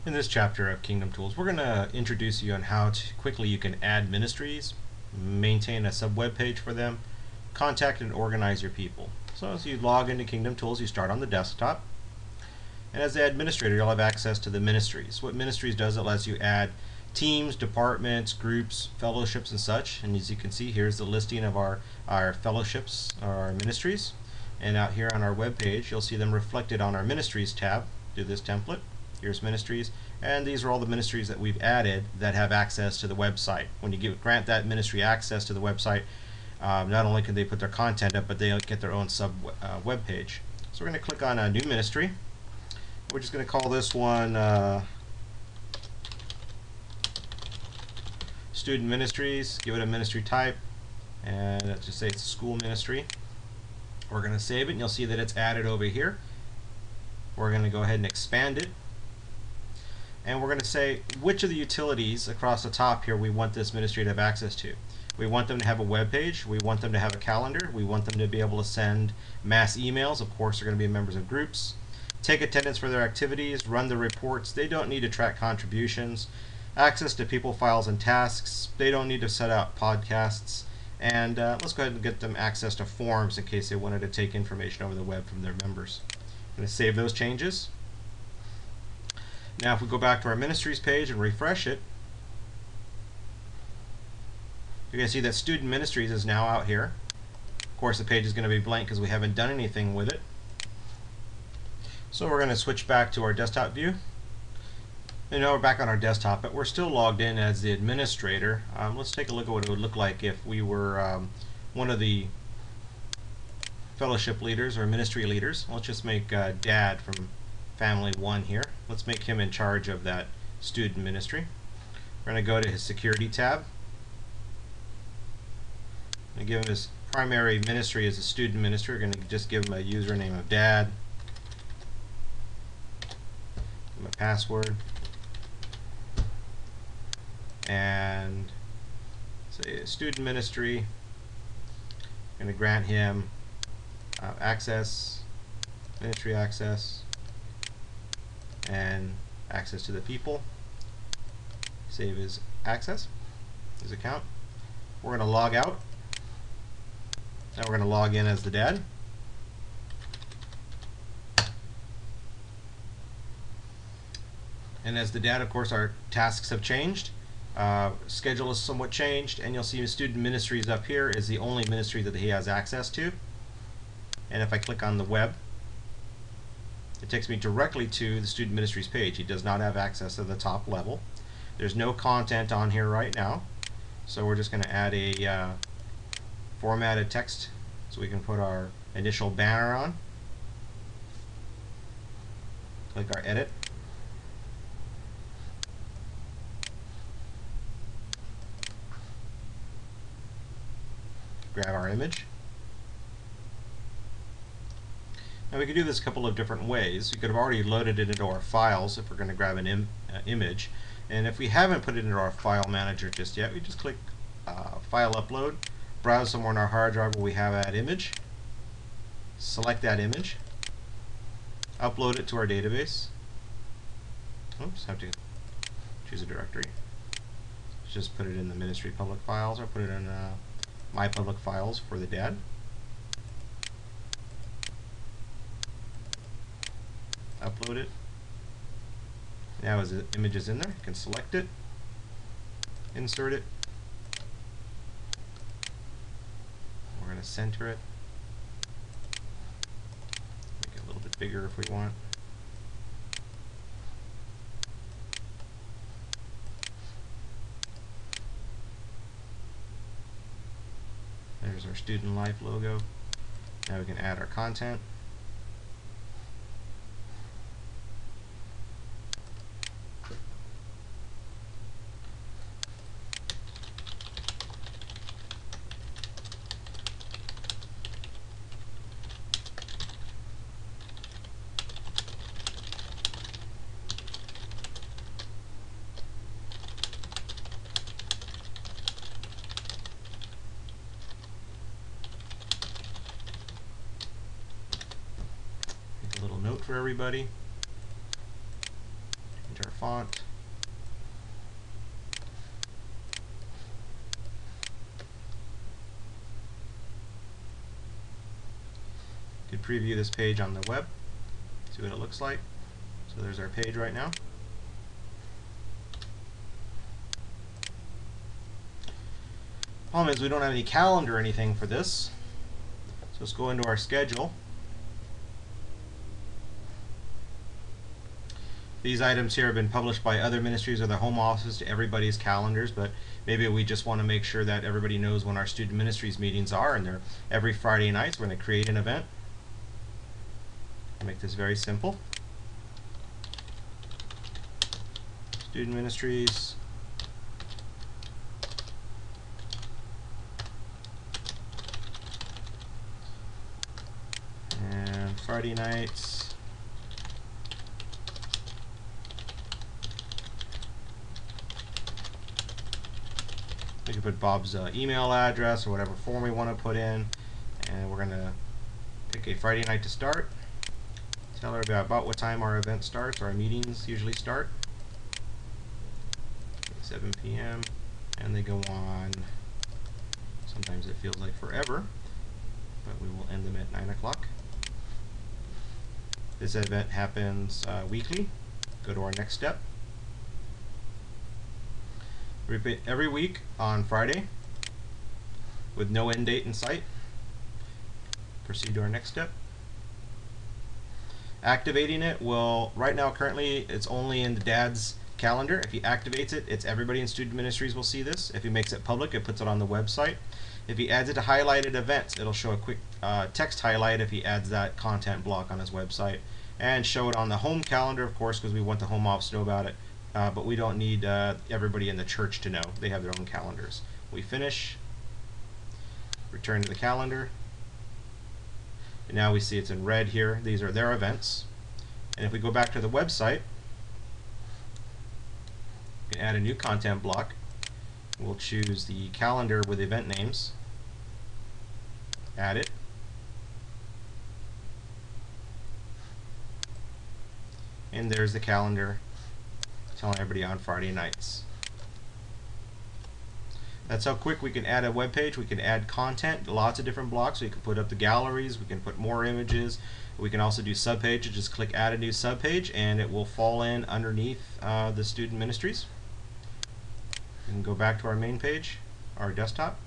In this chapter of Kingdom Tools, we're going to introduce you on how quickly you can add ministries, maintain a sub-web page for them, contact and organize your people. So as you log into Kingdom Tools, you start on the desktop. And as the administrator, you'll have access to the ministries. What ministries does, it lets you add teams, departments, groups, fellowships, and such. And as you can see, here's the listing of our fellowships, our ministries. And out here on our web page, you'll see them reflected on our Ministries tab. Do this template. Here's Ministries. And these are all the ministries that we've added that have access to the website. When you grant that ministry access to the website, not only can they put their content up, but they'll get their own web page. So we're going to click on a new ministry. We're just going to call this one Student Ministries. Give it a ministry type, and let's just say it's a school ministry. We're going to save it, and you'll see that it's added over here. We're going to go ahead and expand it, and we're going to say which of the utilities across the top here we want this ministry to have access to. We want them to have a web page, we want them to have a calendar, we want them to be able to send mass emails. Of course, they're going to be members of groups, take attendance for their activities, run the reports. They don't need to track contributions, access to people, files, and tasks. They don't need to set up podcasts. And let's go ahead and get them access to forms in case they wanted to take information over the web from their members. I'm going to save those changes. Now if we go back to our ministries page and refresh it, you're going to see that Student Ministries is now out here. Of course, the page is going to be blank because we haven't done anything with it. So we're going to switch back to our desktop view. And now we're back on our desktop, but we're still logged in as the administrator. Let's take a look at what it would look like if we were one of the fellowship leaders or ministry leaders. Let's just make Dad from Family 1 here. Let's make him in charge of that student ministry. We're going to go to his security tab. I'm going to give him his primary ministry as a student ministry. We're going to just give him a username of Dad. Give him a password. And say student ministry. I'm going to grant him access, ministry access, and access to the people. Save his access, his account. We're going to log out. Now we're going to log in as the dad. And as the dad, of course, our tasks have changed. Schedule is somewhat changed, and you'll see Student Ministries up here is the only ministry that he has access to. And if I click on the web, it takes me directly to the Student Ministries page. He does not have access to the top level. There's no content on here right now, so we're just going to add a formatted text so we can put our initial banner on. Click our edit. Grab our image. Now we could do this a couple of different ways. We could have already loaded it into our files if we're going to grab an image. And if we haven't put it into our file manager just yet, we just click File Upload, browse somewhere in our hard drive where we have that image, select that image, upload it to our database. Oops, have to choose a directory. Let's just put it in the Ministry Public Files, or put it in My Public Files for the dad. Upload it. Now as the image is in there, you can select it, insert it. We're going to center it. Make it a little bit bigger if we want. There's our Student Life logo. Now we can add our content. A little note for everybody. Enter our font. You could preview this page on the web, see what it looks like. So there's our page right now. Problem is we don't have any calendar or anything for this. So let's go into our schedule. These items here have been published by other ministries or their home offices to everybody's calendars, but maybe we just want to make sure that everybody knows when our student ministries meetings are, and they're every Friday night. So we're going to create an event. Make this very simple. Student ministries. And Friday nights. We can put Bob's email address or whatever form we want to put in, and we're going to pick a Friday night to start. Tell her about what time our event starts, our meetings usually start. 7 p.m. and they go on. Sometimes it feels like forever, but we will end them at 9 o'clock. This event happens weekly. Go to our next step. Repeat every week on Friday with no end date in sight. Proceed to our next step. Activating it will, right now currently it's only in the dad's calendar. If he activates it, it's everybody in student ministries will see this. If he makes it public, it puts it on the website. If he adds it to highlighted events, it'll show a quick text highlight if he adds that content block on his website, and show it on the home calendar, of course, because we want the home office to know about it, but we don't need everybody in the church to know. They have their own calendars. We finish, return to the calendar, and now we see it's in red here. These are their events. And if we go back to the website, we can add a new content block. We'll choose the calendar with event names, add it, and there's the calendar telling everybody on Friday nights. That's how quick we can add a web page. We can add content, lots of different blocks. We can put up the galleries, we can put more images. We can also do subpages. Just click add a new subpage and it will fall in underneath the student ministries. We can go back to our main page, our desktop.